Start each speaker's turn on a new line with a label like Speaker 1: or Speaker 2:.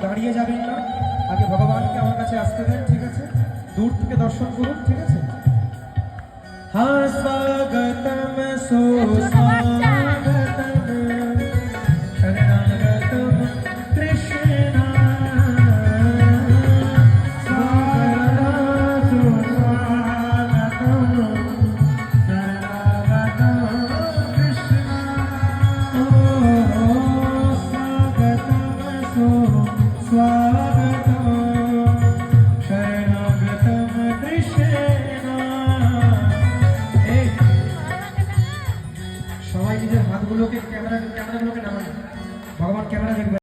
Speaker 1: দাঁড়িয়ে যাবেন না, আগে ভগবানকে আমার কাছে আসতে দেন, ঠিক আছে? দূর থেকে দর্শন করুন, ঠিক আছে? হ্যাঁ, স্বাগতম সুস্বাগতম শরণাগতম কৃষ্ণ, স্বাগতম সুস্বাগতম শরণাগতম কৃষ্ণ, স্বাগতম শরণাগতম কৃষ্ণ। সবাই নিজের হাতগুলোকে ক্যামেরাগুলোকে নামান, ভগবান ক্যামেরা দেখবে।